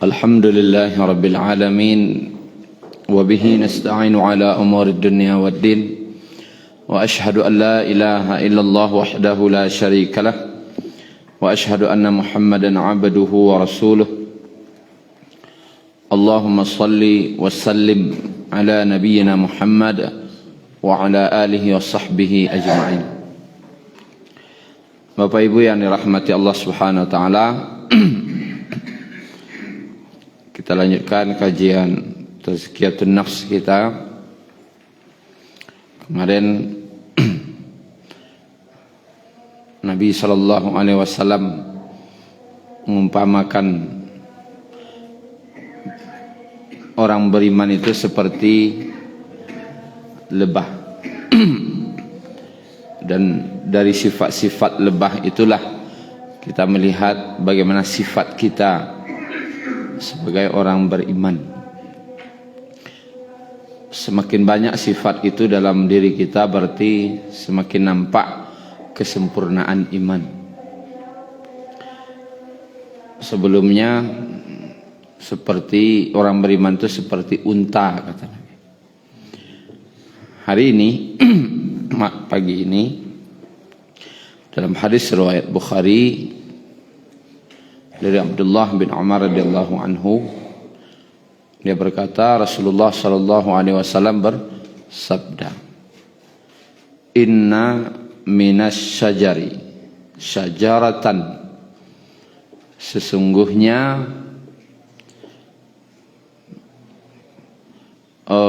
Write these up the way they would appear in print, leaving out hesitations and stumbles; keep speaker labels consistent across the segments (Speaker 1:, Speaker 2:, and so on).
Speaker 1: الحمد لله رب العالمين وبه نستعين على أمور الدنيا والدين وأشهد أن لا إله إلا الله وحده لا شريك له وأشهد أن محمدا عبده ورسوله اللهم صل وسلم على نبينا محمد وعلى آله وصحبه أجمعين. Bapak Ibu yang dirahmati Allah Subhanahu wa taala, kita lanjutkan kajian tazkiyatun nafs kita. Kemarin Nabi sallallahu alaihi wasallam mengumpamakan orang beriman itu seperti lebah. Dan dari sifat-sifat lebah itulah kita melihat bagaimana sifat kita sebagai orang beriman. Semakin banyak sifat itu dalam diri kita, berarti semakin nampak kesempurnaan iman. Sebelumnya seperti orang beriman itu seperti unta, kata Nabi. Hari ini pagi ini dalam hadis riwayat Bukhari dari Abdullah bin Umar radhiyallahu anhu, dia berkata Rasulullah sallallahu alaihi wasallam bersabda, "Inna minas syajari syajaratan," sesungguhnya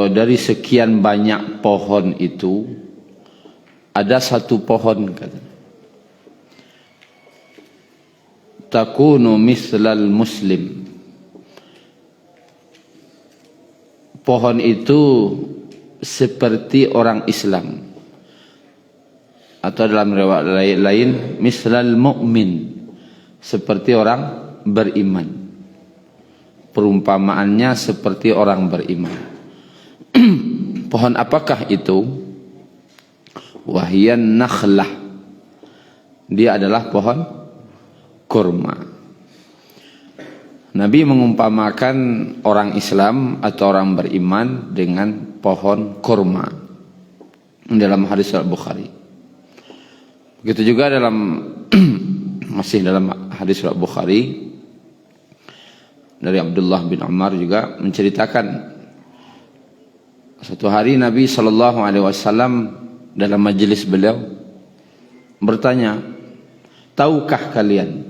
Speaker 1: dari sekian banyak pohon itu ada satu pohon, kata, takunu mislal muslim. Pohon itu seperti orang Islam, atau dalam riwayat lain mislal mu'min, seperti orang beriman. Perumpamaannya seperti orang beriman. Pohon apakah itu? Wahyan nakhlah, dia adalah pohon kurma. Nabi mengumpamakan orang Islam atau orang beriman dengan pohon kurma dalam hadis Al-Bukhari. Begitu juga dalam masih dalam hadis Al-Bukhari dari Abdullah bin Umar juga menceritakan suatu hari Nabi sallallahu alaihi wasallam dalam majelis beliau bertanya, "Tahukah kalian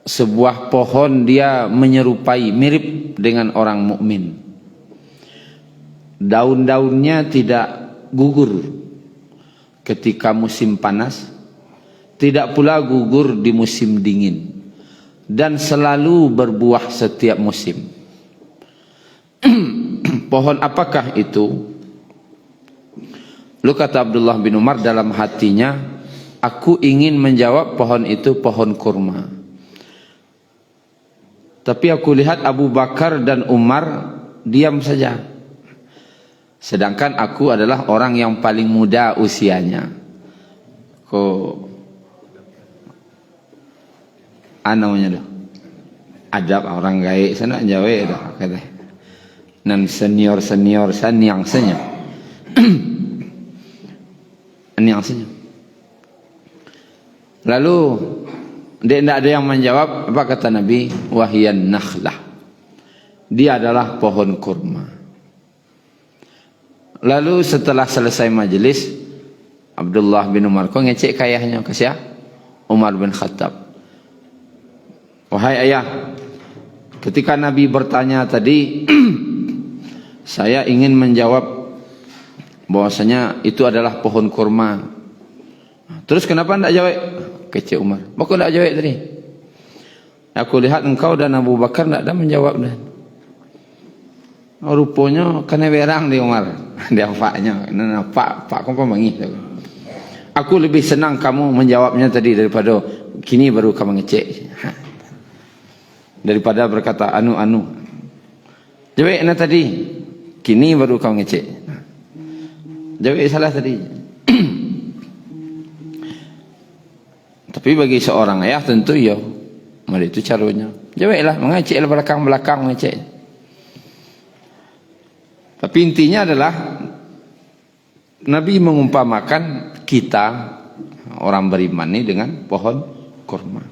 Speaker 1: sebuah pohon dia menyerupai, mirip dengan orang mukmin. Daun-daunnya tidak gugur ketika musim panas, tidak pula gugur di musim dingin, dan selalu berbuah setiap musim." Pohon apakah itu? Lalu kata Abdullah bin Umar dalam hatinya, aku ingin menjawab pohon itu pohon kurma. Tapi aku lihat Abu Bakar dan Umar diam saja. Sedangkan aku adalah orang yang paling muda usianya. Namanya dah. Adab orang gaik sana Jawa dah kata. Nan senior sanyang senya. Niang senya. Lalu dia tidak ada yang menjawab. Apa kata Nabi? Wahyan nakhlah, dia adalah pohon kurma. Lalu setelah selesai majelis, Abdullah bin Umar kau ngecek kayahnya ke siapa? Umar bin Khattab. Wahai ayah, ketika Nabi bertanya tadi saya ingin menjawab bahwasanya itu adalah pohon kurma. Terus kenapa tidak jawab? Kecil Umar, kok tidak jawab tadi? Aku lihat engkau dan Abu Bakar tidak ada menjawab. Rupanya kena berang di Umar. Dia faknya, pak kau pemanggih. Aku lebih senang kamu menjawabnya tadi daripada kini baru kamu ngecek. Daripada berkata anu. Jawabnya tadi, kini baru kau ngecek. Jawab salah tadi. Tapi bagi seorang ayah tentu ya Mari itu caranya. Jawablah, mengeceklah belakang-belakang mengecek. Tapi intinya adalah Nabi mengumpamakan kita orang beriman ini dengan pohon kurma.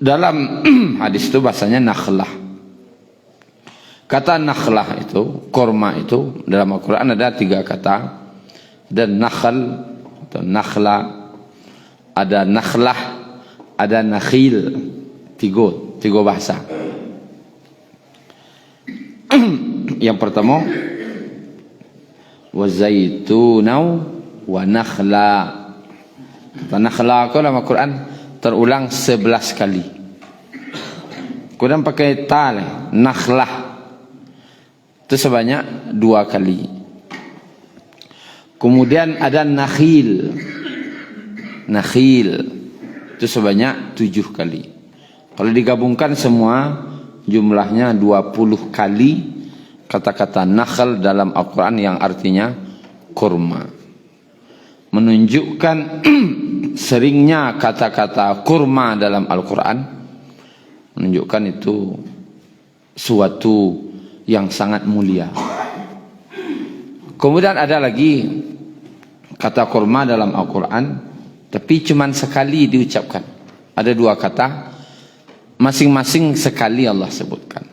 Speaker 1: Dalam hadis itu bahasanya nakhlah. Kata nakhlah itu, kurma itu dalam Al-Quran ada 3 kata. Ada nakhl atau nakhla, ada nakhlah, ada nakhil. 3 bahasa. Yang pertama wa zaitunau wa nakhla. Kata nakhla itu dalam Al-Quran terulang 11 kali. Kemudian pakai ta, nakhlah itu sebanyak 2 kali. Kemudian ada nakhil. Nakhil itu sebanyak 7 kali. Kalau digabungkan semua jumlahnya 20 kali kata-kata nakhl dalam Al-Quran yang artinya kurma. Menunjukkan seringnya kata-kata kurma dalam Al-Quran, menunjukkan itu suatu yang sangat mulia. Kemudian ada lagi kata kurma dalam Al-Quran, tapi cuma sekali diucapkan. Ada 2 kata, masing-masing sekali Allah sebutkan.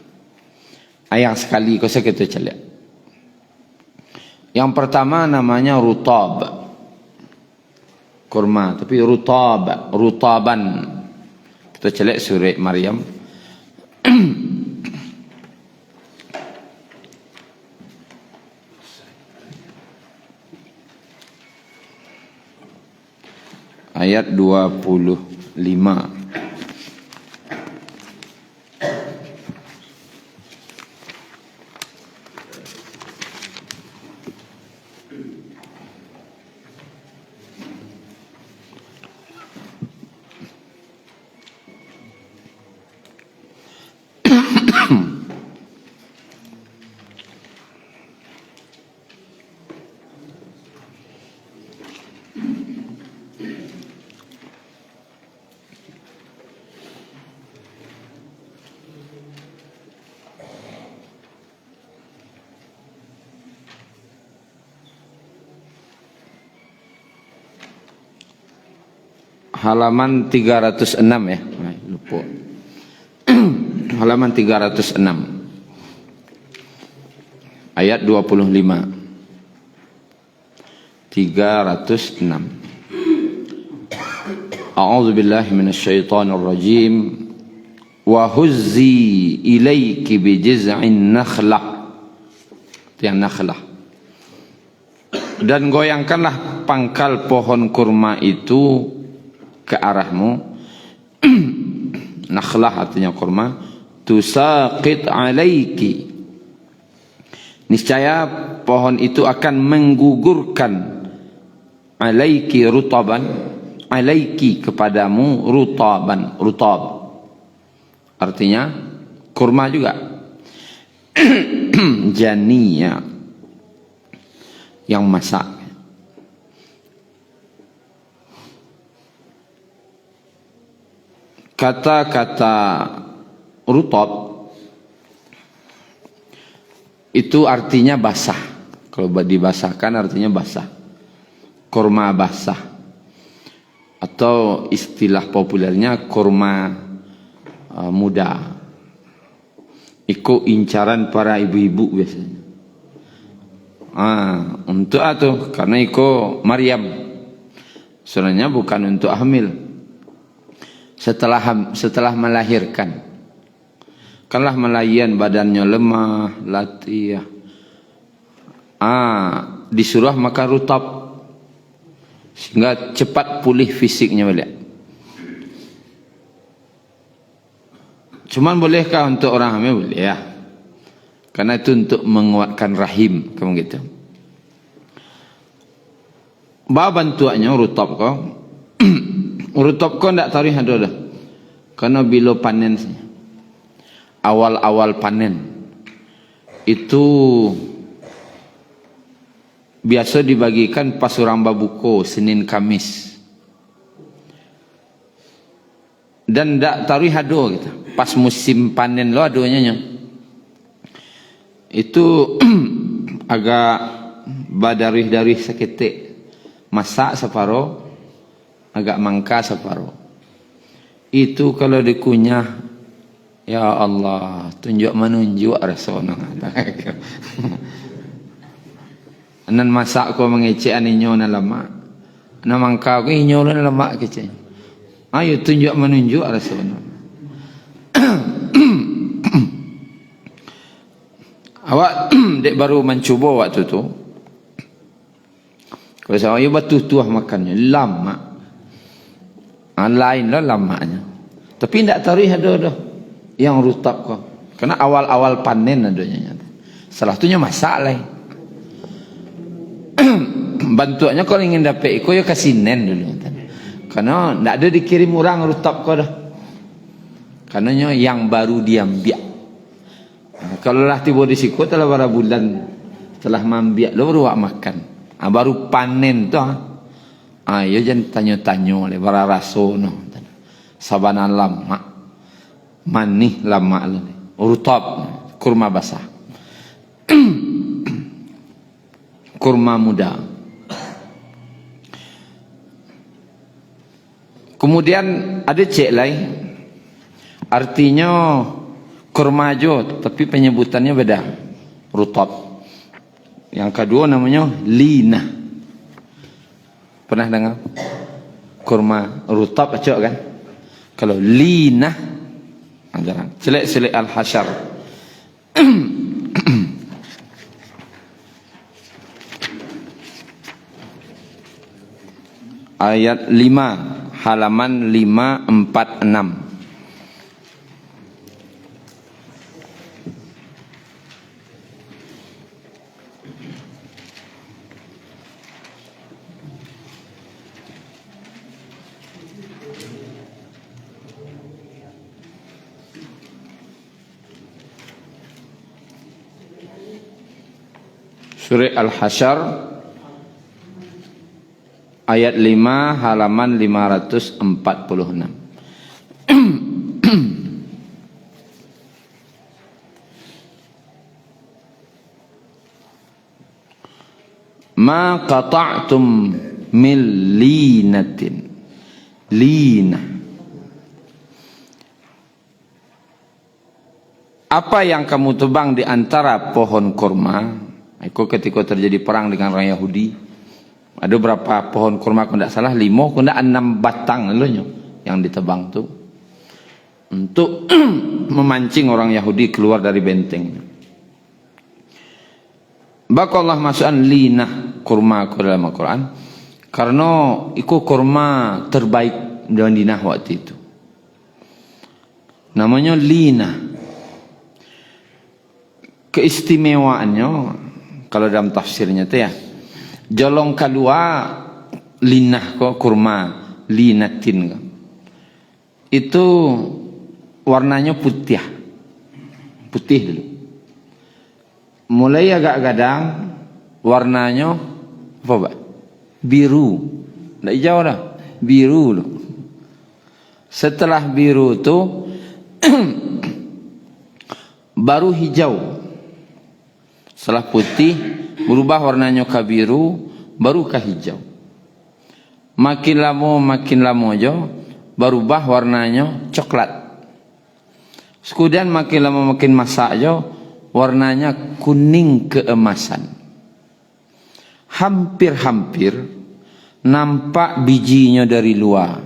Speaker 1: Yang sekali kau saya kita lihat. Yang pertama namanya rutab, kurma, tapi rutab, rutaban. Kita celek surah Maryam. Ayat 25. Halaman 306 ya. Lupa. Halaman 306. Ayat 25. 306. A'udzu billahi minasyaitonir rajim. Wa huzzi ilayki bi jiz'in nakhlah. Yang nakhlah. Dan goyangkanlah pangkal pohon kurma itu ke arahmu. Nakhlah artinya kurma. Tusaqit alaiki. Niscaya pohon itu akan menggugurkan alaiki rutaban, alaiki kepadamu rutaban, rutab. Artinya kurma juga. Janiya, yang masak. Kata-kata rutab itu artinya basah. Kalau dibasahkan artinya basah. Kurma basah. Atau istilah populernya kurma muda. Ikut incaran para ibu-ibu biasanya. Untuk itu karena ikut Maryam. Sebenarnya bukan untuk hamil. Setelah melahirkan, kanlah melayan badannya lemah, latih. Disuruh makan rutab sehingga cepat pulih fisiknya balik. Cuman bolehkah untuk orang hamil? Boleh ya. Karena itu untuk menguatkan rahim, kamu gitu. Bawa bantuannya rutab kau. Rutab kau tidak tahu ada dah. Karena bila panen, awal-awal panen itu biasa dibagikan pas orang babuko Senin Kamis. dan ndak taruh hado gitu. Pas musim panen lo adonya nya. Itu agak badarih-darih seketik. Masak separuh, agak mangka separuh. Itu kalau dikunyah, ya Allah, tunjuk menunjuk rasanya. Anan masak ko mengecek aninyo na lama. Na mangka ko inyo na lama kecek. Ayo tunjuk menunjuk rasanya. Awak dek baru mencuba waktu tu. Kalau saya batu tuah makannya lama. Lain lah lamanya. Tapi tidak taruh ada yang rutab kok. Karena awal-awal panen adanya. Salah tunya masalah. Bantuannya kalau ingin dapat iko ya kasinen dulu. Karena tidak ada dikirim orang rutab kok dah. Karena yang baru diambil. Kalau lah tiba di siku telah berapa bulan telah mambiak lo baru makan. Baru panen tu. Ya jangan tanya-tanya le bara raso no. Sabana lama. Manih lama le. Rutab kurma basah. Kurma muda. Kemudian ada cek lain. Artinya kurma jo, tapi penyebutannya beda. Rutab. Yang kedua namanya lina. Pernah dengar? Kurma rutab acok kan? Kalau lina, jarang. Selek-selek Al-Hasyr. Ayat 5, halaman 546. Surah Al-Hasyr ayat 5 halaman 546. Ma qata'tum min linatin. Lina. Apa yang kamu tebang di antara pohon kurma? Itu ketika terjadi perang dengan orang Yahudi, ada berapa pohon kurma kalau tidak salah 5, kalau tidak 6 batang lalunya yang ditebang tu untuk memancing orang Yahudi keluar dari bentengnya. Baka Allah masukkan lina kurma ke dalam Al-Quran karena itu kurma terbaik dalam dinah waktu itu. Namanya lina. Keistimewaannya kalau dalam tafsirnya tu ya, jolong kedua linah ko kurma linatin ko. Itu warnanya putih. Putih dulu. Mulai agak gadang warnanya apa Pak? Biru. Tak hijau dah. Biru dulu. Setelah biru tu baru hijau. Setelah putih berubah warnanya ke biru, baru ke hijau. Makin lama aja berubah warnanya coklat. Kemudian makin lama makin masak aja warnanya kuning keemasan. Hampir-hampir nampak bijinya dari luar.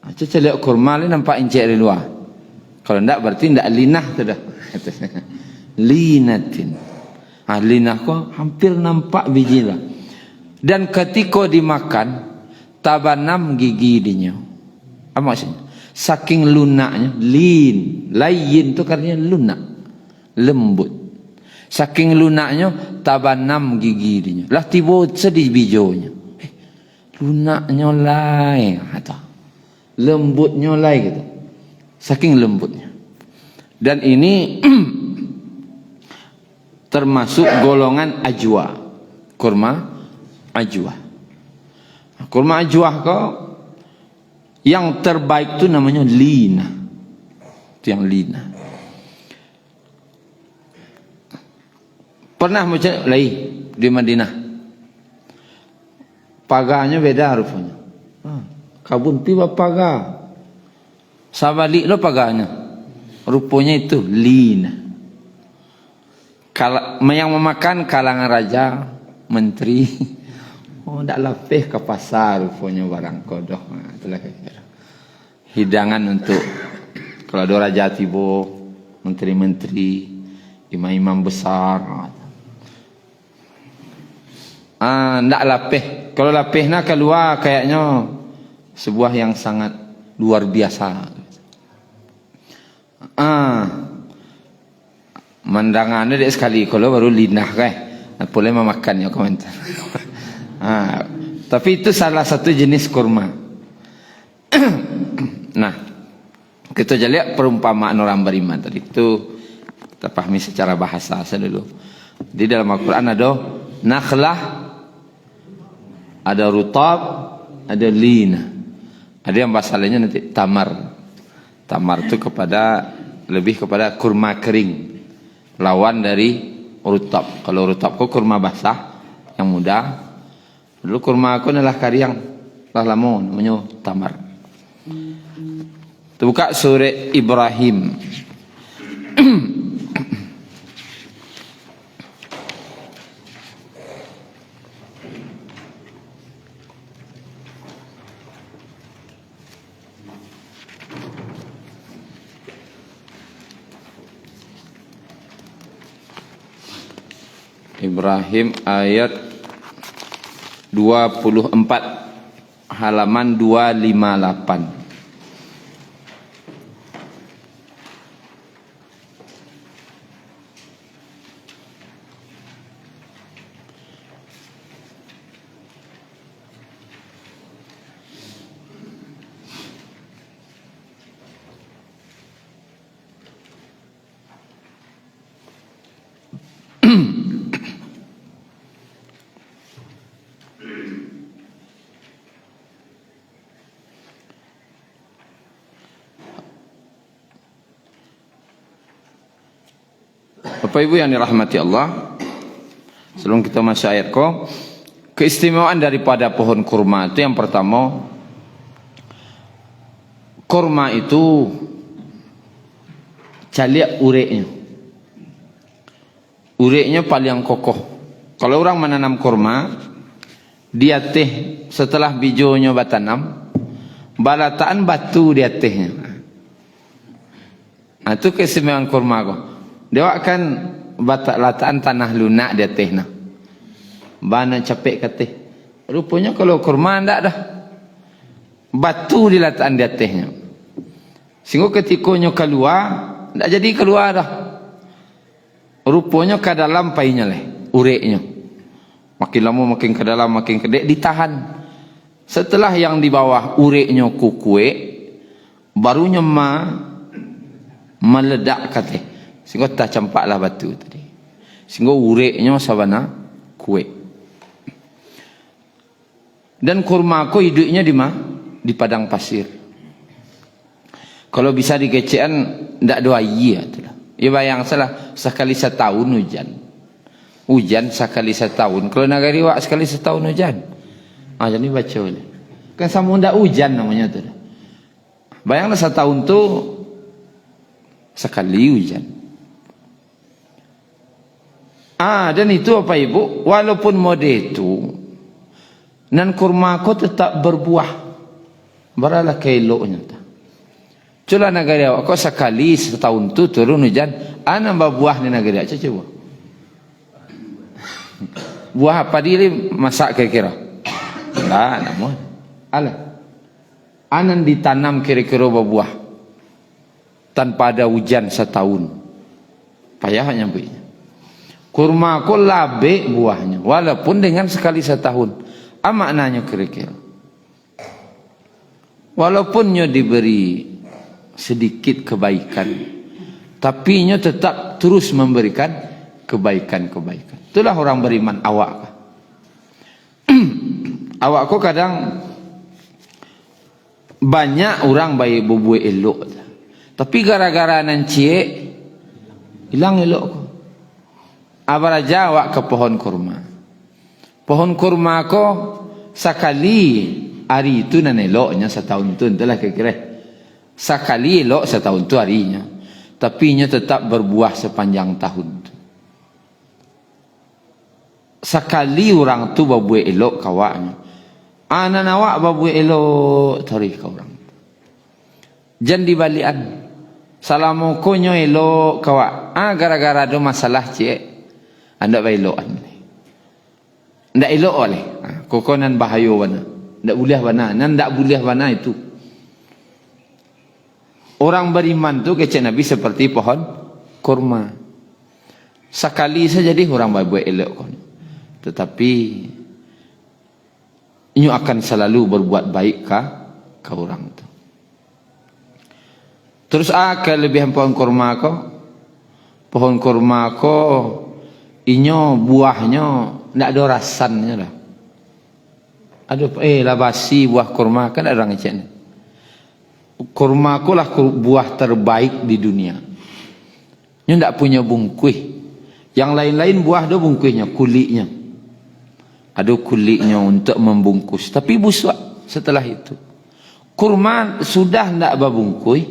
Speaker 1: Caca lihat kurma ni nampak incik dari luar. Kalau tidak berarti tidak linah tu dah. Linatin. Linah kok hampir nampak biji lah. Dan ketika dimakan tabanam gigi dinya. Apa maksudnya? Saking lunaknya, layin tu katanya lunak, lembut. Saking lunaknya tabanam gigi dinya. Lah tiba sedih bijonya. Lunaknya lain kata. Lembutnya lain gitu. Saking lembutnya. Dan ini termasuk golongan ajwa. Kurma ajwa. Kurma ajwa kau Yang terbaik itu namanya lina. Itu yang lina. Pernah macam lai di Madinah. Paganya beda rupanya. Kabun tiba paga. Sabalik lo paganya. Rupanya itu lina. Yang memakan kalangan raja, menteri. Oh, tak lapih ke pasar rupanya barang kodoh. Itulah kira. Hidangan untuk kalau ada raja tiba, menteri-menteri, imam-imam besar. Tak lapih. Kalau lapih nak keluar kayaknya sebuah yang sangat luar biasa. Mandangannya dek sekali kalau baru linah kan. Boleh memakannya komentar. Tapi itu salah satu jenis kurma. Nah, kita lihat perumpamaan orang beriman tadi itu kita pahami secara bahasa dulu. Di dalam Al-Quran ada nakhlah, ada rutab, ada lina. Ada yang bahasa lainnya nanti tamar. Tamar itu lebih kepada kurma kering. Lawan dari rutab. Kalau rutab itu kurma basah yang muda. Dulu kurma aku adalah kariang. Lah lama namanya tamar. Buka surah Ibrahim. Ibrahim ayat 24 halaman 258. Bapak Ibu yang dirahmati Allah, sebelum kita masuk ayat keistimewaan daripada pohon kurma itu yang pertama, kurma itu caliak ureknya. Ureknya paling kokoh. Kalau orang menanam kurma, dia teh setelah bijonya batanam, balataan batu di atasnya. Itu keistimewaan kurma kok. Dia akan lataan tanah lunak di atasnya. Bana capek kateh. Rupanya kalau kurma ndak dah. Batu di lataan di atasnya. Sehingga ketikanya keluar, ndak jadi keluar dah. Rupanya ke dalam painya ureknya. Makin lama makin ke dalam makin kedek ditahan. Setelah yang di bawah ureknya kukue, barunya meledak kateh. Sehingga tak campaklah batu tadi. Sehingga ureknya sabana kue. Dan kurma ko hidupnya di padang pasir. Kalau bisa digecekan ndak doa iya itulah. Ya bayang salah sekali setahun hujan. Hujan sekali setahun. Kalau negari wak sekali setahun hujan. Jadi baca boleh. Kan sama ndak hujan namanya tu. Bayanglah setahun tu sekali hujan. Dan itu apa ibu, walaupun mode itu nan kurma ko tetap berbuah. Baralah keloknya ta. Cula negara awak ko sekali setahun tu turun hujan, nambah buah di negara awak coba. Buah apa dia masak kira-kira? Lah namun alah. Anan ditanam kira-kira berbuah tanpa ada hujan setahun. Payahnya buahnya. Kurma ko labe buahnya walaupun dengan sekali setahun. Maknanya kira-kira walaupun nyo diberi sedikit kebaikan, tapi nyo tetap terus memberikan kebaikan-kebaikan. Itulah orang beriman awak. Awak ko kadang banyak orang baik berbuat elok, tapi gara-gara nan ciek hilang elok ko. Abaraja awak ke pohon kurma. Pohon kurma ko sekali hari itu nan eloknya setahun tu, entahlah kira-kira. Sekali elok setahun tu harinya, tapi nya tetap berbuah sepanjang tahun. Sekali orang tu berbuat elok kawaknya, anak awak berbuat elok tarikh ka orang. Jan dibalian. Salamukonyo elok kawak. Gara-gara ada masalah cik, anda belokan. Ndak elok oleh. Kokonan bahayo wana. Ndak boleh wana, nan ndak boleh wana itu. Orang beriman tu kecek Nabi seperti pohon kurma. Sekali saja jadi orang berbuat elok kon. Tetapi inyo akan selalu berbuat baik ke orang tu. Terus kelebihan pohon kurma ko. Pohon kurma ko inyo buahnya ndak ada rasannya dah. Ada labasi buah kurma kan ada orang cek ni. Kurma ko lah buah terbaik di dunia. Nyo ndak punya bungkuih. Yang lain-lain buah ada bungkuihnya, kulitnya. Ada kulitnya untuk membungkus, tapi busuk setelah itu. Kurma sudah ndak berbungkuih,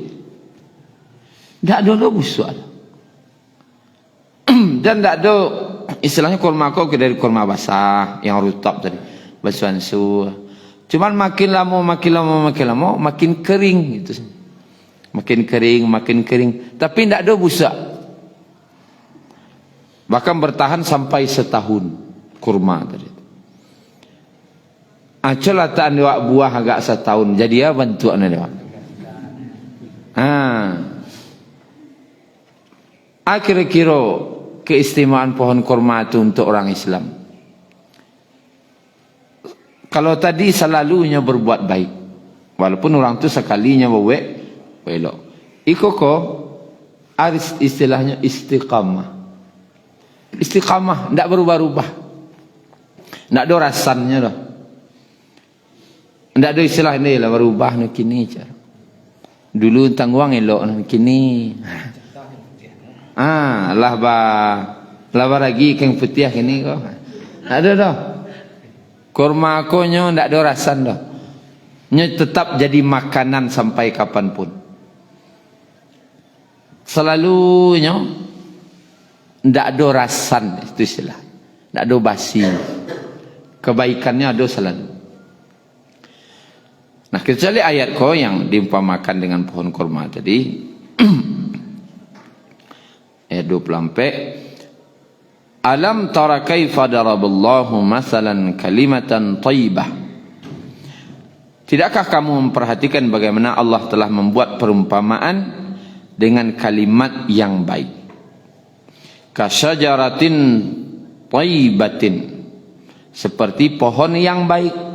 Speaker 1: ndak ada busuk. Dan ndak ada istilahnya kurma kau dari kurma basah yang rutab tadi, basuansu. Cuman makin lama makin kering itu. Makin kering, tapi ndak ada busuk. Bahkan bertahan sampai setahun kurma tadi. Acolataan dia buah agak setahun, jadi ya bentuknya dia. Kira-kira keistimewaan pohon kurma itu untuk orang Islam. Kalau tadi selalunya berbuat baik, walaupun orang tu sekalinya berbuat elok. Iko ko istilahnya istiqamah. Istiqamah, tidak berubah-ubah, tidak ada rasanya dah. Tidak ada istilah ini lah berubah nak kini cara. Dulu tangguang elok nak kini. Lah lagi keng putih kini ko. Tak ada dah. Kurma ko nyo tidak ada rasan dah. Nyo tetap jadi makanan sampai kapanpun. Selalunya tidak ada rasan, itu istilah. Tidak ada basi. Kebaikannya ada selalu. Nah, kecuali ayat ko yang diumpamakan dengan pohon kurma tadi. Ayat 24. Alam tara kaifa daraballahu masalan kalimatan thayyibah. Tidakkah kamu memperhatikan bagaimana Allah telah membuat perumpamaan dengan kalimat yang baik? Kasyajaratin thayyibatin, seperti pohon yang baik.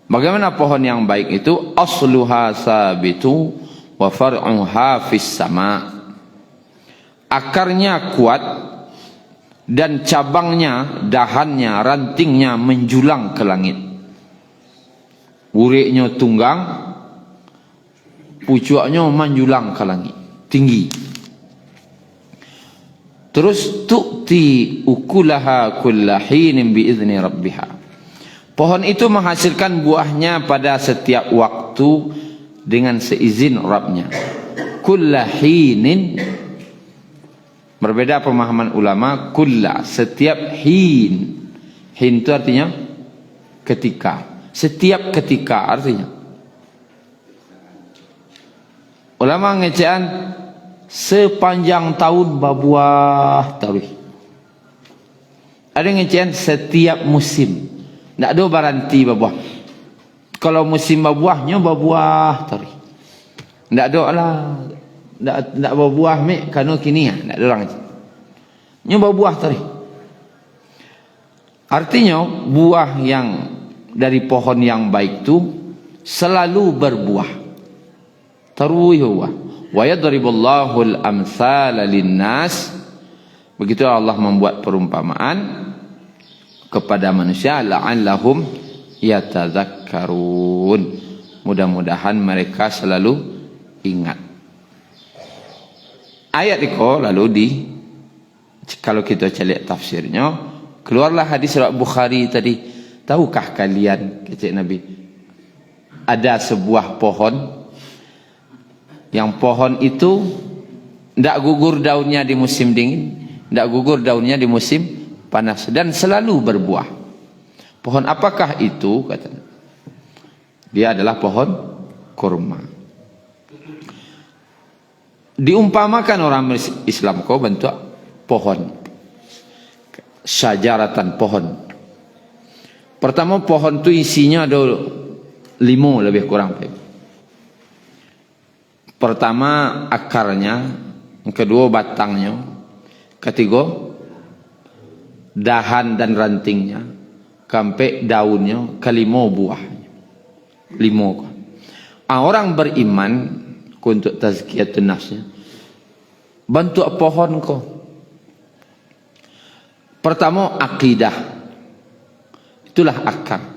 Speaker 1: Bagaimana pohon yang baik itu? Asluha sabitu wa far'uha fis sama. Akarnya kuat dan cabangnya, dahannya, rantingnya menjulang ke langit. Uriknya tunggang, pucuknya menjulang ke langit, tinggi. Terus tu'ti ukulaha kullahinin biizni rabbiha. Pohon itu menghasilkan buahnya pada setiap waktu dengan seizin Rabbnya. Kullahinin, berbeda pemahaman ulama. Kulla, setiap hin. Hin itu artinya ketika. Setiap ketika artinya. Ulama ngecean sepanjang tahun berbuah tarikh. Ada ngecean setiap musim. Tak ada baranti berbuah. Kalau musim berbuahnya berbuah tarikh. Tak ada lah. Tak berbuah mek kerana kini tak ada orang. Nya berbuah tarikh. Artinya buah yang dari pohon yang baik tu selalu berbuah. Tarwih huwa wa yadribullahu al-amsala lin-nas. Begitu Allah membuat perumpamaan kepada manusia la'allahum yatadzakkarun, Mudah-mudahan mereka selalu ingat. Ayat itu lalu kalau kita cari tafsirnya, keluarlah hadis riwayat Bukhari tadi. Tahukah kalian, kata Nabi, ada sebuah pohon, yang pohon itu tidak gugur daunnya di musim dingin, tidak gugur daunnya di musim panas, dan selalu berbuah. Pohon apakah itu? Kata dia adalah pohon kurma. Diumpamakan orang Islam kau bentuk pohon, syajaratan pohon. Pertama, pohon tu isinya ada 5 lebih kurang. Pertama akarnya, yang kedua batangnya, ketiga dahan dan rantingnya, sampai daunnya, kelima buahnya. 5. Orang beriman untuk tazkiyatun nafsnya, bantu pohon kau. Pertama akidah, itulah akar.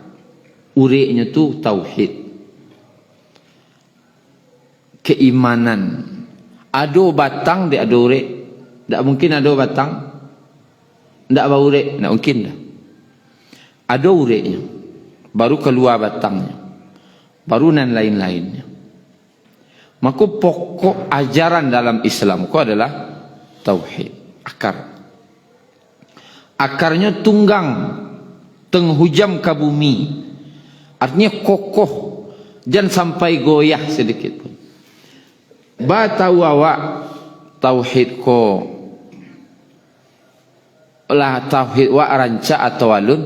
Speaker 1: Ureknya tu tauhid, keimanan. Ada batang dia ada urek, tak mungkin ada batang tak ada urek, tak mungkin dah. Ada ureknya, baru keluar batangnya, baru dan lain-lainnya. Maka pokok ajaran dalam Islam ku adalah tauhid, akar. Akarnya tunggang, tenghujam ke bumi. Artinya kokoh, jangan sampai goyah sedikit pun. Ba tahu awak tauhid ko lah, tauhid wa ranca atau alun,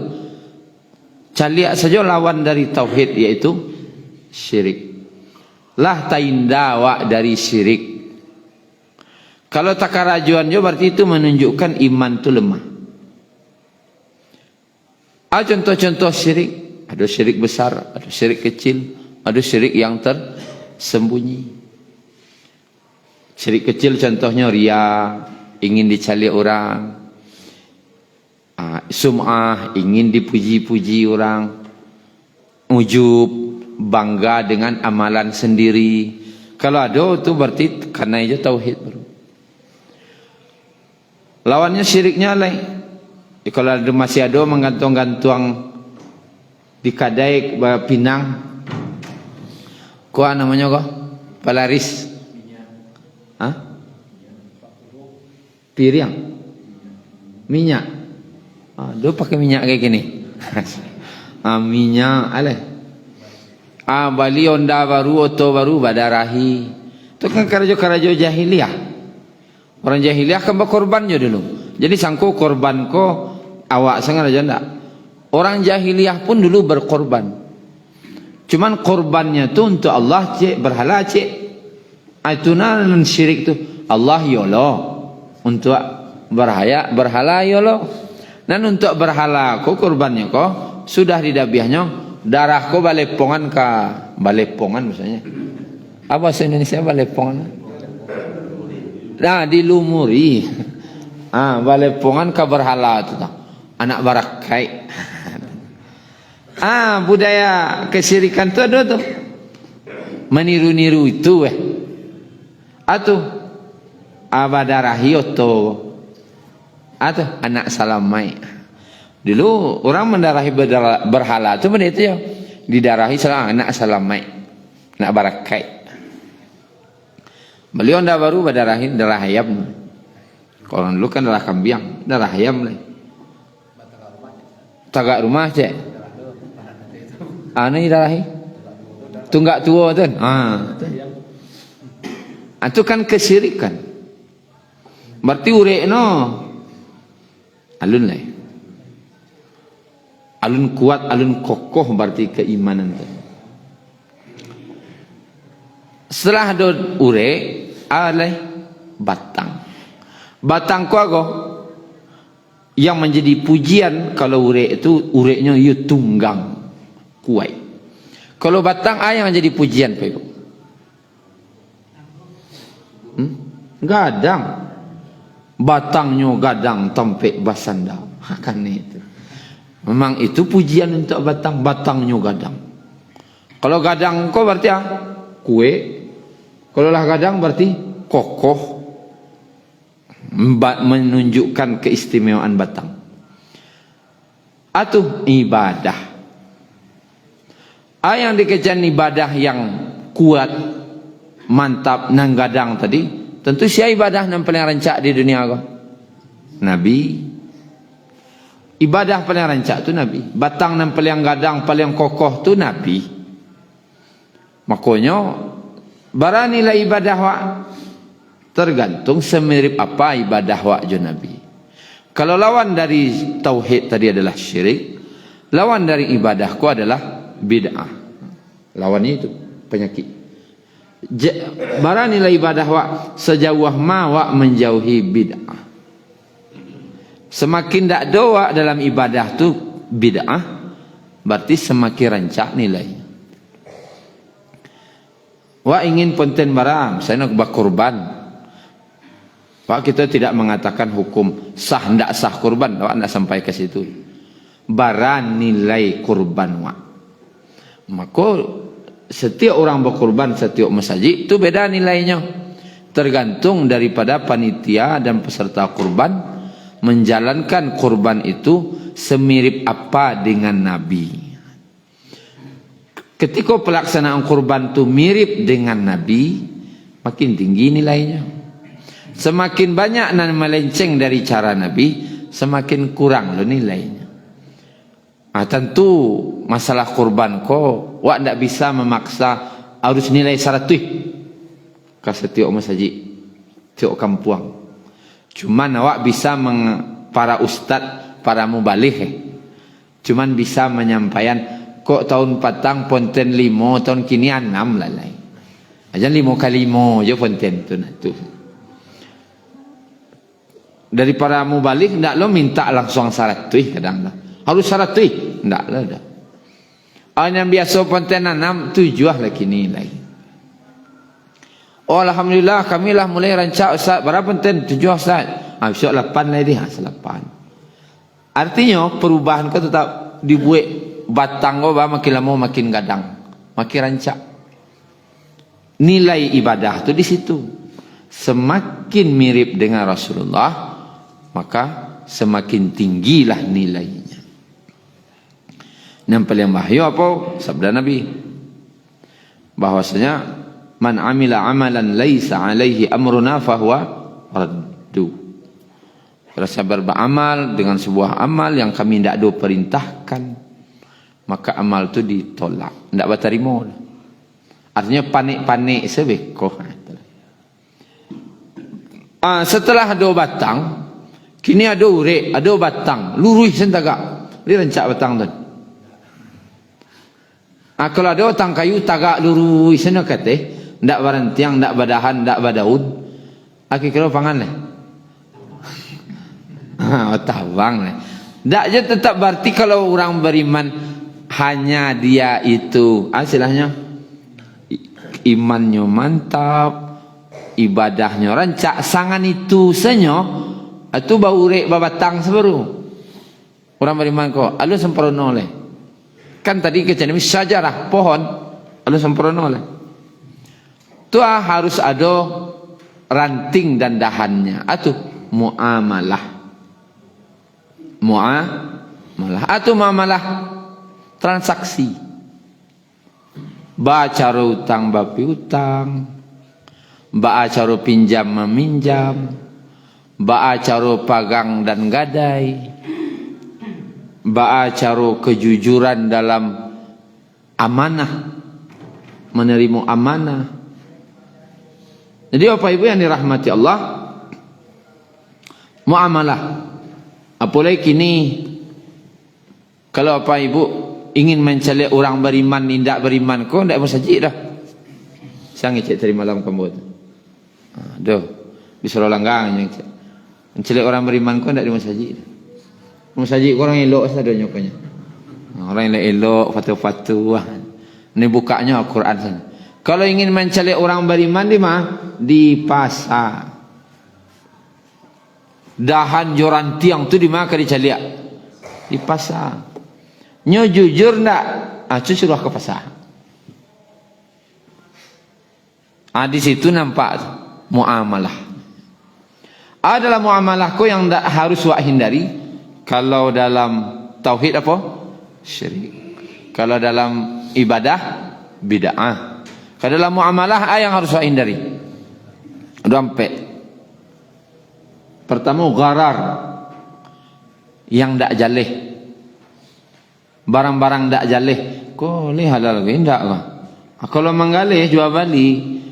Speaker 1: caliak saja lawan dari tauhid, yaitu syirik. Lah tainda wa dari syirik. Kalau takarajuannya berarti itu menunjukkan iman itu lemah. Contoh-contoh syirik, ada syirik besar, ada syirik kecil, ada syirik yang tersembunyi. Syirik kecil contohnya ria, ingin dicali orang. Sum'ah, ingin dipuji-puji orang. Ujub, bangga dengan amalan sendiri. Kalau ada itu berarti karena itu tauhid baru. Lawannya syiriknya lain. Kalau ada masih ada menggantung-gantung di kadai pinang, kau namanya kau palaris, piring, minyak. Dia pakai minyak kayak gini. Minyak, aleh. Bali onda baru, oto baru, badarahi. Itu kan karajo-karajo jahiliyah. Orang jahiliyah kan berkorbannya dulu. Jadi sangko korban ko awak sangat aja ndak. Orang jahiliyah pun dulu berkorban. Cuman korbannya tu untuk Allah cek, berhala cek. Itulah syirik tu. Allah yolo. Untuk berhala yolo. Dan untuk berhala ko korbannya ko sudah didabiahnya. Darah ko balepongan ka, balepongan misalnya. Apa bahasa Indonesia balepongan? Nah, dilumuri. Balepongan ka berhala tu. Anak barakai. Budaya kesyirikan tu ada tu. Meniru-niru itu Atuh abadarahi atau anak salamai. Dulu orang mendarahi berhala itu benda itu ya. Didarahi anak salamai, anak barakai. Beliau ndak baru badarahin darah ayam. Kalau dulu kan darah kambing, darah ayam lah. Tagak rumah cek. Ini darahi. Tunggak tua tu. Itu kan kesyirikan. Berarti urek no alun lah. Alun kuat, alun kokoh berarti keimanan tu. Setelah ada urek, ada batang. Batang ku ago yang menjadi pujian kalau urek itu ureknya ia tunggang kuat. Kalau batang yang menjadi pujian Pak Ibu. Gadang. Batangnya gadang tampek basanda. Kan itu. Memang itu pujian untuk batang, batangnya gadang. Kalau gadang ko berarti kue. Kalau lah gadang berarti kokoh, menunjukkan keistimewaan batang. Atau ibadah. Yang dikejar ibadah yang kuat, mantap, nang gadang tadi. Tentu siapa ibadah yang paling rancak di dunia ko? Nabi. Ibadah paling rancak tu Nabi. Batang yang paling gadang, paling kokoh tu Nabi. Makanya baranilah ibadah wak tergantung semirip apa ibadah wak jo Nabi. Kalau lawan dari tauhid tadi adalah syirik, lawan dari ibadahku adalah bid'ah. Lawannya itu penyakit. Baranilah ibadah wak sejauh ma wak menjauhi bid'ah. Semakin dak doa dalam ibadah tu bid'ah, berarti semakin rancak nilainya. Wak ingin ponten barang, saya nak berkorban. Wak kita tidak mengatakan hukum sah ndak sah kurban, wak ndak sampai ke situ. Barang nilai kurban wak. Maka setiap orang berkurban setiap masjid itu beda nilainya. Tergantung daripada panitia dan peserta kurban menjalankan kurban itu semirip apa dengan Nabi. Ketika pelaksanaan kurban itu mirip dengan Nabi, makin tinggi nilainya. Semakin banyak dan melenceng dari cara Nabi, semakin kurang lo nilainya. Tentu masalah kurban ko, wak tidak bisa memaksa harus nilai 100 ke setiap masjid, setiap kampung. Cuman awak bisa para ustad, para mubalih, cuman bisa menyampaikan. Kok tahun patang ponten 5, tahun kini 6 lalai. Aja 5 kali 5 je ponten tu nak tu. Dari para mubalik ndak lo minta langsung 100 kadang dah. Harus 100 ndak lah dah. Yang biasa ponten 6 7 lah kini lagi. Oh alhamdulillah kami lah mulai rancak Ustaz. Berapa ponten? 7 Ustaz. Besok 8 lagi dah, 8. Artinya perubahan kau tetap dibuat. Batang ko ba makin lama makin gadang, makin rancak. Nilai ibadah tu di situ. Semakin mirip dengan Rasulullah, maka semakin tinggilah nilainya. Yang paling bahaya apa? Sabda Nabi. Bahwasanya man amila amalan laisa alaihi amruna fahuwa raddu. Rasa beramal dengan sebuah amal yang kami tidak ada perintahkan, maka amal tu ditolak, tidak berterima. Artinya panik-panik sebekoh. Setelah ada batang, kini ada urek, ada batang, lurus sentagak. Dia rancak batang tu. Kalau ada batang kayu tagak lurus sana kata, tidak berhentiang, tidak berdahan, tidak berdaun. Aku kira pangan lah. Tawang lah. Tak je tetap berarti kalau orang beriman hanya dia itu istilahnya imannya mantap, ibadahnya rancak, sangan itu senyo itu bau rek babatang sebaru orang beriman kok alu sempurna oleh kan tadi kejadian sajarah pohon alu sempurna oleh tu harus ada ranting dan dahannya atau muamalah atau muamalah transaksi. Baca utang bapi utang, baca pinjam meminjam, baca pagang dan gadai, baca kejujuran dalam amanah, menerima amanah. Jadi Bapak Ibu yang dirahmati Allah, muamalah. Apalagi kini kalau Bapak Ibu ingin mencari orang beriman, tidak beriman, kau tidak masjid dah. Sang cek tadi malam kamu tu. Aduh, disuruh langgang yang cek. Mencari orang beriman, kau tidak di masjid. Masjid orang elok saja nyokanya. Orang yang elok, fatu-fatu. Ini bukanya Al-Quran sana. Kalau ingin mencari orang beriman di mana? Di pasar. Dahan joran tiang tu di mana kali cari? Di pasar. Nyo jujur ndak? Itu suruh ke pasar. Di situ nampak muamalah. Adalah muamalahku yang tak harus wak hindari. Kalau dalam tauhid apa? Syirik. Kalau dalam ibadah bid'ah. Kalau dalam muamalah yang harus wak hindari. Dompet. Pertama gharar. Yang tak jalih. Barang-barang tak jalih. Kau ni halal ke? Tak ke? Kalau menggalih jual balik.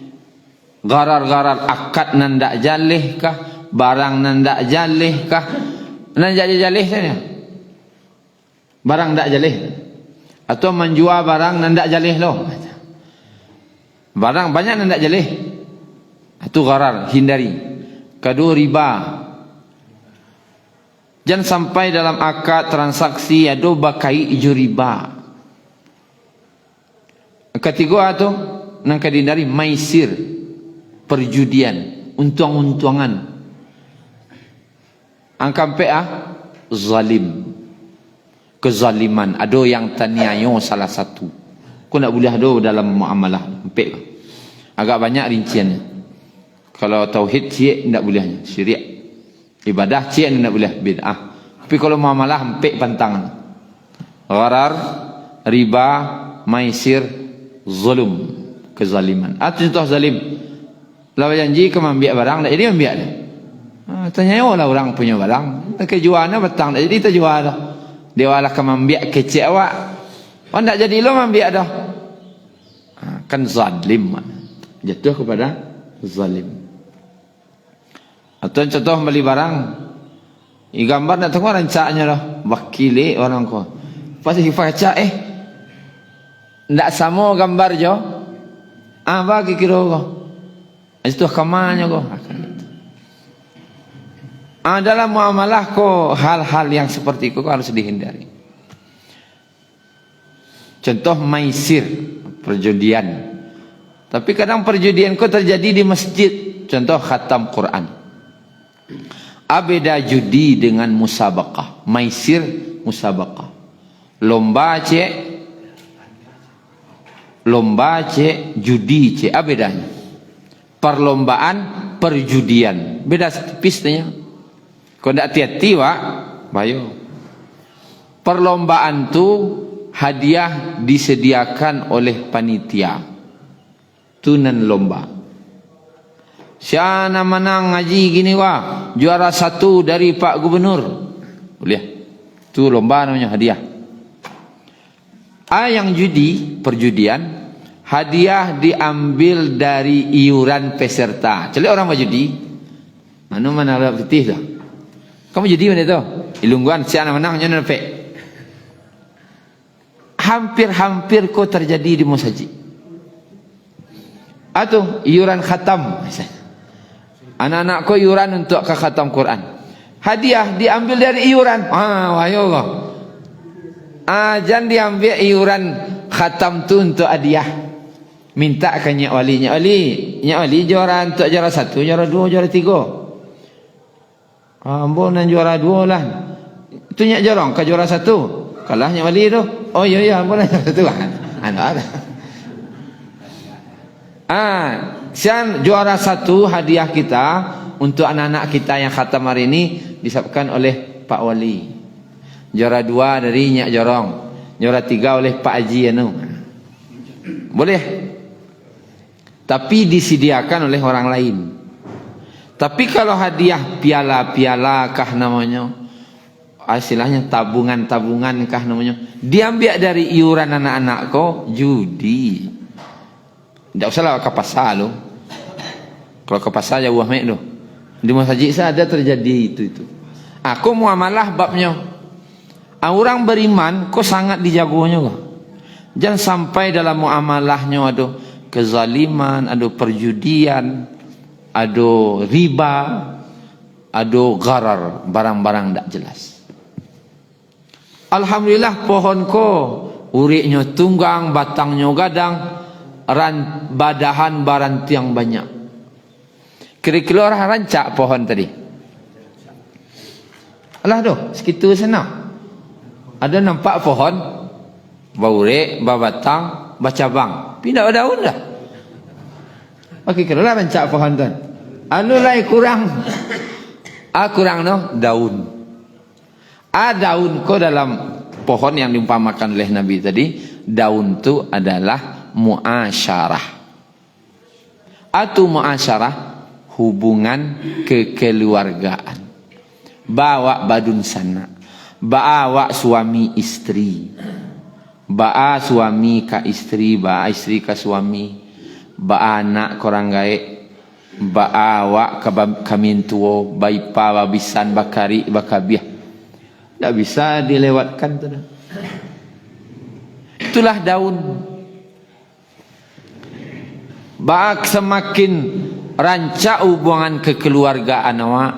Speaker 1: Gharar-gharar akad nan tak jalih kah? Barang nan tak jalih kah? Nan jalih saja. Barang tak jalih. Atau menjual barang nan tak jalih loh. Barang banyak nan tak jalih. Itu gharar, hindari. Kedua riba. Jangan sampai dalam akad transaksi ada bakai ijo riba. Ketiga itu nang kadindari maisir, perjudian, untuang-untuangan. Angka zalim. Kezaliman. Ada yang taniayo salah satu. Kau nak boleh ada dalam muamalah. Agak banyak rinciannya. Kalau tauhid cik tak boleh. Syirik. Ibadah cik tak boleh. Bid'ah. Tapi kalau muamalah empik pantangan. Gharar, riba, maisir, zulum. Kezaliman. Contoh zalim. Lawan janji kau ambil barang, tak jadi ambil dia. Tanya lah orang punya barang. Tak kejualnya petang, tak jadi terjual dah. Dia walah kau ambil kecil awak. Orang tak jadi lo ambil dah. Kan zalim. Jatuh kepada zalim. Atau contoh beli barang. Gambar nak tengok rancaknya dah. Wakili orang kau. Pasti baca tak sama gambar je. Bagi kira kau. Itu kamarnya kau. Dalam muamalah kau hal-hal yang seperti itu harus dihindari. Contoh maisir, perjudian. Tapi kadang perjudian kau terjadi di masjid. Contoh khatam Quran. Beda judi dengan musabaqah. Maisir, musabaqah. Lomba cek, judi cek. Bedanya. Perlombaan, perjudian. Beda tipisnya. Kalau tak hati-hati wak, bayo. Perlombaan tu hadiah disediakan oleh panitia. Tunan lomba. Siapa menang ngaji gini wak, juara 1 dari Pak Gubernur. Boleh. Tu lomba namanya hadiah. Yang judi, perjudian, hadiah diambil dari iuran peserta. Jadi orang berjudi, mana putih dah. Kamu judi mana tu? Ilungguan siapa menang nyonya nepek. Hampir kau terjadi di masjid. Atau iuran khatam. Anak-anak kau iuran untuk ke khatam Quran. Hadiah diambil dari iuran. Wahayallah. Jangan diambil iuran khatam tu untuk hadiah. Minta ke Nyak Wali. Nyak Wali juara untuk juara 1, juara 2, juara 3. Ambon dan juara 2 lah. Itu Nyak Jorong ke juara 1. Kalah Nyak Wali tu. Oh ya, ambon dan juara 1. Ada. Sian juara 1 hadiah kita untuk anak-anak kita yang khatam hari ini disabkan oleh Pak Wali. Juara 2 dari Nyak Jorong. Juara 3 oleh Pak Haji anu. Boleh. Tapi disediakan oleh orang lain. Tapi kalau hadiah piala-piala kah namanya, istilahnya tabungan-tabungan kah namanya, diambil dari iuran anak-anak kau, judi. Tak usahlah ke pasar lo. Kalau ke pasar jauh amat lo. Di masjid saya ada terjadi itu. Aku muamalah babnya. Orang beriman kau sangat dijagonya kau. Jangan sampai dalam muamalahnya ada kezaliman, ada perjudian, ada riba, ada gharar, barang-barang tak jelas. Alhamdulillah pohon ko uriknya tunggang, batangnya gadang, badahan barantiang banyak. Kira-kira orang rancak pohon tadi. Alah doh, sekitar sana. Ada nampak pohon, baurik, babatang, bacabang. Pindah daun dah. Okey, kalau lah rancak pohon tu. Anu lai kurang. Kurang no daun. Daun ko dalam pohon yang diumpamakan oleh Nabi tadi, daun tu adalah muasyarah. Atau muasyarah hubungan kekeluargaan. Bawa badun sana. Bawa suami istri. Bawa suami ka istri, bawa istri ka suami. Bawa anak korang gaek. Bawa kamintuo, baipa, babisan, bakari, bakabiah. Tak bisa dilewatkan tu. Itulah daun. Baak semakin rancak hubungan kekeluargaan awak,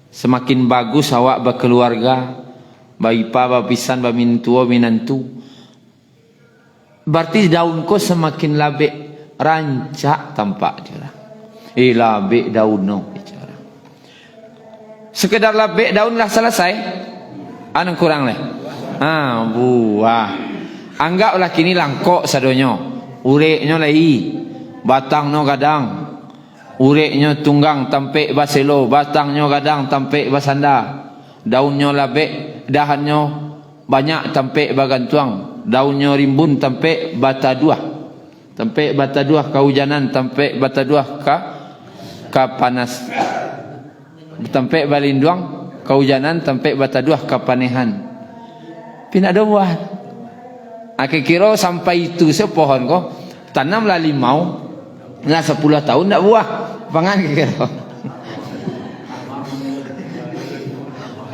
Speaker 1: semakin bagus awak berkeluarga, baipa, babisan, bamintuo, minantu. Berarti daun ko semakin labik rancak tampak dia. Labik daun no bicara. Sekedar labik daun dah selesai. Anu kurang leh. Buah. Anggaplah kini langkok sadonyo. Ureknya lai. Batangnya gadang. Ureknya tunggang tampek baselo, batangnya gadang tampek basanda. Daunnya labik, dahannya banyak tampek bagantuang. Daunnya rimbun tampek bataduah. Tampek bataduah kehujanan, tampek bataduah ka panas. Tampek balinduang kehujanan, tampek bataduah ka panehan. Pina ada buah. Kira sampai itu sepohon ko tanamlah limau, nah 10 tahun tak buah. Pangan kira.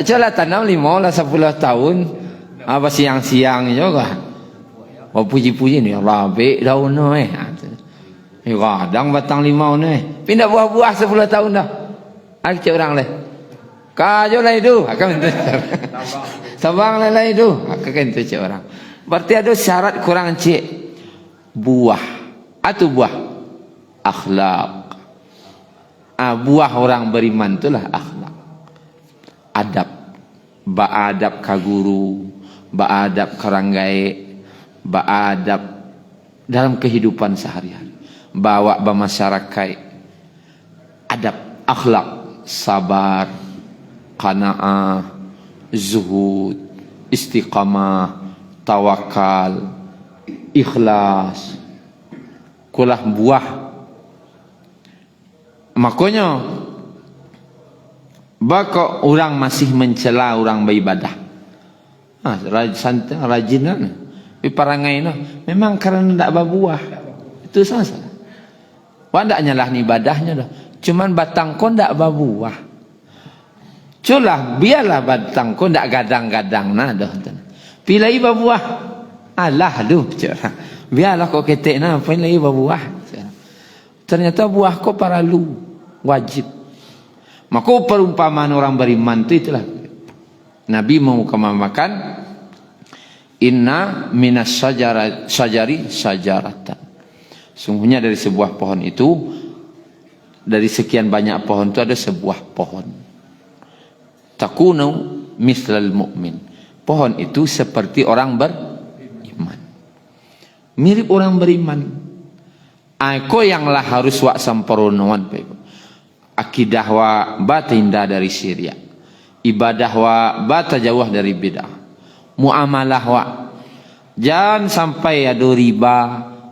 Speaker 1: Coba tanam limau lah 10 tahun. Apa siang-siang juga. Oh puji-puji ni labik daun no kadang batang limau ni. Pindah buah-buah 10 tahun dah. Cik orang leh. Kajo lah itu. Sabang lah itu. Akan tu cik orang. Berarti ada syarat kurang cik. Buah. Atau buah. Akhlak. Buah orang beriman itulah akhlak. Adab. Ba'adab ka guru. Ba'adab ka ranggai. Ba'adab dalam kehidupan sehari-hari. Bawa bermasyarakat. Adab. Akhlak. Sabar. Qana'ah. Zuhud. Istiqamah. Tawakal. Ikhlas. Kulah buah. Makanya baka orang masih mencela orang beribadah. Rajin kan. Tapi parangai no memang karena tak berbuah. Itu salah. Wah tak nyalah ni ibadahnya dah. Cuman batang kau tak berbuah. Culah biarlah batang kau tak gadang-gadang nah dah. Pilih berbuah. Alah lu. Biarlah kau ketek nah pilih berbuah. Ternyata buah kau paralu wajib. Maka perumpamaan orang beriman itu itulah. Nabi mengumpamakan inna minas syajari syajaratan. Sungguhnya dari sebuah pohon itu, dari sekian banyak pohon itu ada sebuah pohon. Takunu mislal mu'min. Pohon itu seperti orang beriman. Mirip orang beriman. Aku yang lah harus wak samporonoan. Akidah wa bata indah dari syirik. Ibadah wa bata jauh dari bidah. Muamalah wa jangan sampai ada riba,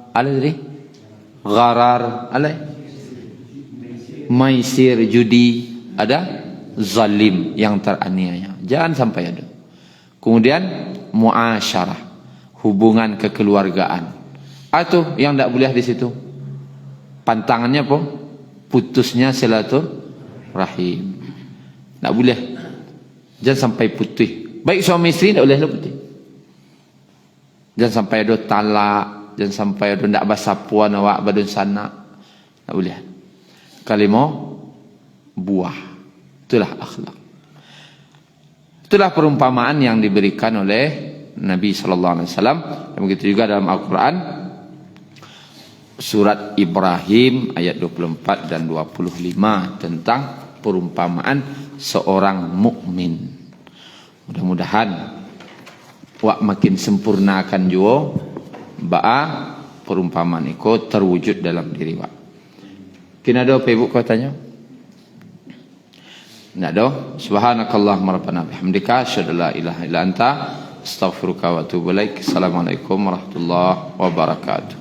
Speaker 1: alai gharar, alai maisir, judi, ada zalim yang teraniaya. Jangan sampai ada. Kemudian muasyarah, hubungan kekeluargaan. Atau yang tak boleh di situ. Pantangannya apa? Putusnya silaturahim. Tak boleh. Jangan sampai putih. Baik suami isteri tak boleh putih. Jangan sampai ada talak. Jangan sampai ada tak basapuan awak badun sana. Tak boleh. Kalimah buah. Itulah akhlak. Itulah perumpamaan yang diberikan oleh Nabi SAW. Dan begitu juga dalam Al-Quran. Surat Ibrahim ayat 24 dan 25 tentang perumpamaan seorang mukmin. Mudah-mudahan wak makin sempurnakan juga ba'a perumpamaan itu terwujud dalam diri wak. Mungkin ada apa ibu kau tanya? Tidak ada. Subhanakallahumma rabbana bihamdika asyhadu an la ilaha illa anta astaghfiruka wa atubu ilaik. Assalamualaikum warahmatullahi wabarakatuh.